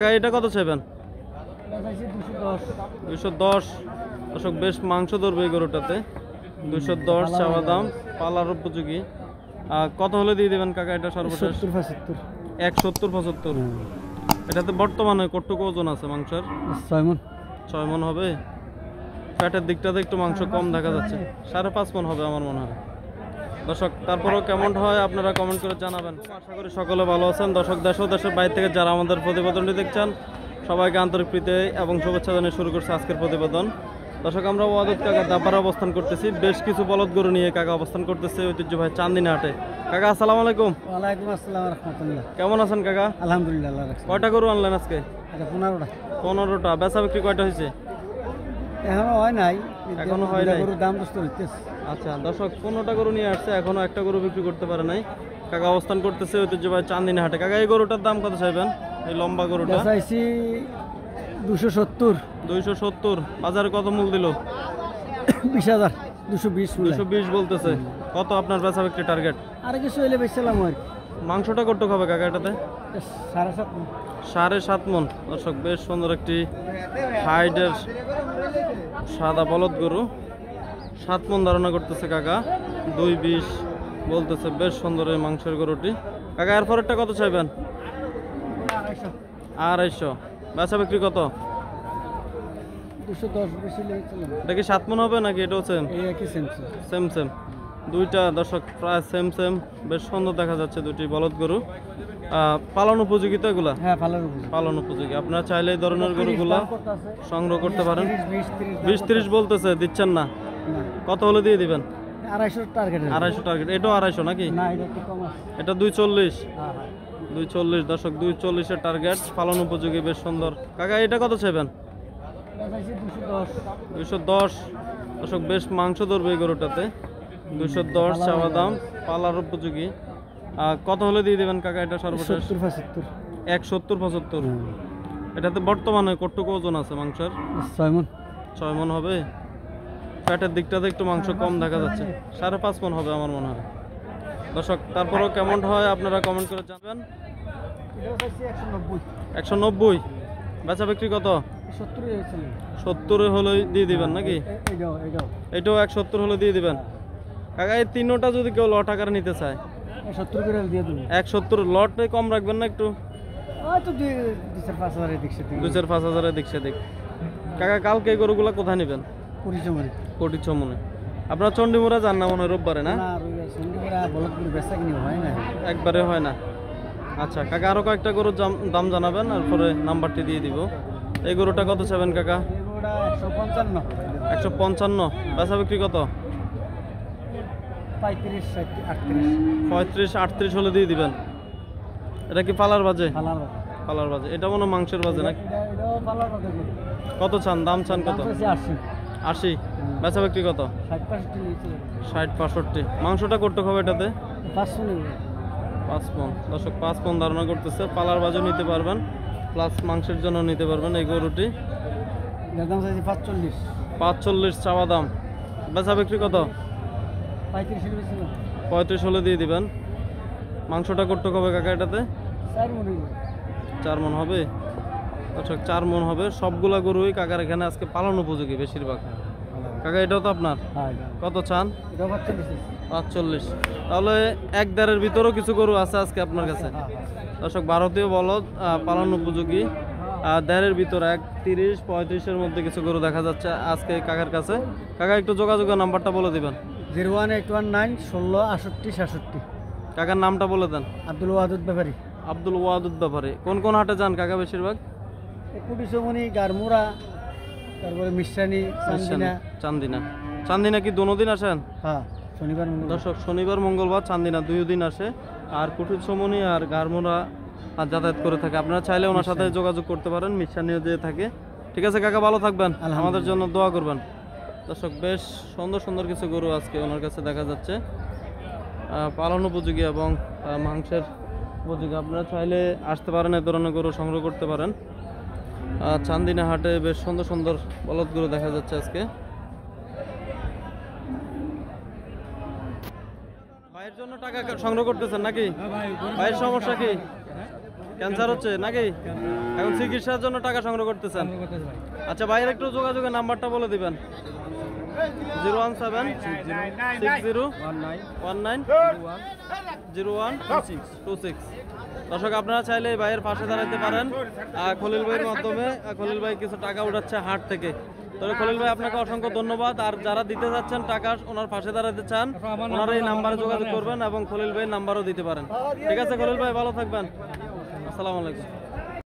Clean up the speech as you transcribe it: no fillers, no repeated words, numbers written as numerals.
এটা কত চাইবেন? 210। দর্শক বেশ মাংস ধরবে এই গরুটাতে। 210 চাওয়া দাম, পালার উপযোগী। কত হলে দিয়ে দিবেন কাকা এটা সর্বশেষ? 170-75। এটাতে বর্তমানে কতটুকু ওজন আছে মাংসের? 6 মণ হবে। পেটের দিকটাতে একটু মাংস কম দেখা যাচ্ছে, 5.5 মণ হবে আমার মনে হয়। দর্শক তারপরেও কেমন হয় আপনারা কমেন্ট করে জানাবেন। আশা করি সকলে ভালো আছেন। দর্শক দেশ ও দেশের বাইরে থেকে যারা আমাদের প্রতিবেদনটি দেখছেন সবাইকে আন্তরিক প্রীতি এবং শুভেচ্ছা জানিয়ে শুরু করছে আজকের প্রতিবেদন। দর্শক আমরা ওয়াদুদ কাকা দাপারে অবস্থান করতেছি, বেশ কিছু বলদ গরু নিয়ে কাকা অবস্থান করতেছে ঐতিহ্যবাহী চান্দিনা হাটে। কাকা আসসালামু আলাইকুম। ওয়ালাইকুম আসসালাম রাহমাতুল্লাহ। কেমন আছেন কাকা? আলহামদুলিল্লাহ আল্লাহ রাখছে। কয়টা গরু আনলেন আজকে? 15টা। 15টা। বেচা বিক্রি কয়টা হয়েছে? এখনো হয় নাই। এখনো হয় নাই। গরুর দাম দস্ত হইতেছে। আচ্ছা দর্শক 15টা গরু নিয়ে আসছে, এখনো একটা গরু বিক্রি করতে পারে নাই। কাকা অবস্থান করতেছে ঐতিহ্যবাহী চান্দিনা হাটে। কাকা এই গরুটার দাম কত চাইবেন? এই লম্বা গরুটা চাইছি 270। 270। বাজারে কত মূল দিল? 20,000। 220 220 বলতেছে। কত আপনার বেচা বিক্রি টার্গেট? আর কিছু হইলে বেচলাম আর মাংসটা কতটুকু হবে কাকা এটাতে? 7.5 মণ। 7.5 মণ। দর্শক বেশ সুন্দর একটি হাইডের সাদা বলদ গরু, 7 মণ ধারণা করতেছে কাকা। 220 বলতেছে। বেশ সুন্দর এই মাংসের গরুটি। কাকা এর পরেরটা কত চাইবেন? 250। বেচা বিক্রি কত? 210 বেশি লেগেছিলাম। এটা কি 7 মণ হবে নাকি এটাও সেম? এই একই সেম। সেম দুইটা দর্শক প্রায় সেম। বেশ সুন্দর দেখা যাচ্ছে দুটি বলদ গরু। পালন উপযোগী তো এগুলা? হ্যাঁ পালন উপযোগী। আপনারা চাইলে এই ধরনের গরুগুলা সংগ্রহ করতে পারেন। 20-30 বলতেছে, দিচ্ছেন না? কত হলে দিয়ে দিবেন? 250 টার্গেট। 250 টার্গেট। এটাও 250 নাকি? না এটা একটু কম আছে। এটা 240। হ্যাঁ 240 দর্শক, 240 এর টার্গেট, পালন উপযোগী, বেশ সুন্দর। কাকা এটা কত চাইবেন? চাইছি 210। 210 দর্শক বেশ মাংস ধরবে এই গরুটাতে। 210 চাওয়া দাম, পালার উপযোগী। কত হলে দিয়ে দিবেন কাকা এটা সর্বশেষ? 70-75। 170-75। এটাতে বর্তমানে কতটুকু ওজন আছে মাংসের? 6 মণ। 6 মণ হবে। পেটের দিকটাতে একটু মাংস কম দেখা যাচ্ছে, 5.5 মণ হবে আমার মনে হয়। দর্শক তারপরেও কেমন হয় আপনারা কমেন্ট করে জানাবেন। 190। বেচা বিক্রি কত? 70 হলে দিয়ে দিবেন নাকি? এটাও 170 হলে দিয়ে দিবেন। কাকা এই তিনটা যদি কেউ লট আকারে নিতে চায় 70 করে দিয়ে দেব। 170 লটে কম রাখবেন না একটু? হয়তো 2-5,000 এর দিক সেদিক। 2-5,000 এর দিক সেদিক। কাকা কালকে এই গরুগুলা কোথায় নেবেন? কোটিচমনে। আপনার চন্ডিমুড়া যান না মনে হয় রোববারে? না একবারে হয় না। আচ্ছা কাকা আরো কয়েকটা গরুর দাম জানাবেন, তারপরে নাম্বারটি দিয়ে দিব। এই গরুটা কত চাবেন কাকা? 155। বেচা বিক্রি কত? 35-38 হলে দিয়ে দিবেন। এটা কি পালার বাজে? পালার বাজে। এটা মনে মাংসের বাজে নাকি? কত চান? দাম চান কত? 80। বেচা বিক্রি কত? 60-65। মাংসটা করতে হবে এটাতে? 5 মণ। দর্শক 5 মণ ধারণা করতেছে। পালার বাজে নিতে পারবেন, প্লাস মাংসের জন্য নিতে পারবেন এই গরুটি। 45 চাওয়া দাম। বেচা বিক্রি কত? 35 হলে দিয়ে দিবেন। মাংসটা করতে হবে কাকা এটাতে? 4 মণ হবে। দর্শক 4 মণ হবে। সবগুলা গরুই কাকার এখানে আজকে পালন উপযোগী বেশিরভাগ। কাকা এটাও তো আপনার? কত চান? 45। তাহলে 1-1.5-এর ভিতরেও কিছু গরু আছে আজকে আপনার কাছে। দর্শক ভারতীয় বলদ, পালন উপযোগী। 1.5-এর ভিতরে 30-35-এর মধ্যে কিছু গরু দেখা যাচ্ছে আজকে কাকার কাছে। কাকা একটু যোগাযোগের নাম্বারটা বলে দিবেন। 01819 16 68 66। কাকার নামটা বলে দেন। আব্দুল ওয়াদুদ ব্যাপারী। আব্দুল ওয়াদুদ ব্যাপারী। কোন কোন হাটে যান কাকা বেশিরভাগ? কুটিচমনি, গারমুড়া, তারপরে মিশরানি, চান্দিনা। চান্দিনা কি দোনোদিন আসেন? হ্যাঁ শনিবার। দর্শক শনিবার মঙ্গলবার চান্দিনা 2 দিন আসে। আর কুটিচমনি আর গারমুড়া আর যাতায়াত করে থাকে। আপনারা চাইলে ওনার সাথে যোগাযোগ করতে পারেন, মিশরানিও দিয়ে থাকে। ঠিক আছে কাকা, ভালো থাকবেন, আমাদের জন্য দোয়া করবেন। দর্শক বেশ সুন্দর সুন্দর কিছু গরু আজকে ওনার কাছে দেখা যাচ্ছে, পালন উপযোগী এবং মাংসের উপযোগী। আপনারা চাইলে আসতে পারেন, এ ধরনের গরু সংগ্রহ করতে পারেন। চান্দিনা হাটে বেশ সুন্দর সুন্দর বলদ গরু দেখা যাচ্ছে আজকে। ভাইয়ের জন্য টাকা সংগ্রহ করতেছেন নাকি? ভাইয়ের সমস্যা কি? ক্যান্সার হচ্ছে নাকি? এখন চিকিৎসার জন্য টাকা সংগ্রহ করতেছেন। আচ্ছা ভাইয়ের একটু যোগাযোগের নাম্বারটা বলে দিবেন। 01760190126। দর্শক আপনারা চাইলে এই ভাইয়ের পাশে দাঁড়াতে পারেন। খলিল ভাইয়ের মাধ্যমে খলিল ভাই কিছু টাকা উঠাচ্ছে হাট থেকে। তবে খলিল ভাই আপনাকে অসংখ্য ধন্যবাদ। আর যারা দিতে যাচ্ছেন টাকা, ওনার পাশে দাঁড়াতে চান, ওনারা এই নাম্বারে যোগাযোগ করবেন এবং খলিল ভাইয়ের নাম্বারও দিতে পারেন। ঠিক আছে খলিল ভাই, ভালো থাকবেন। আসসালামু আলাইকুম।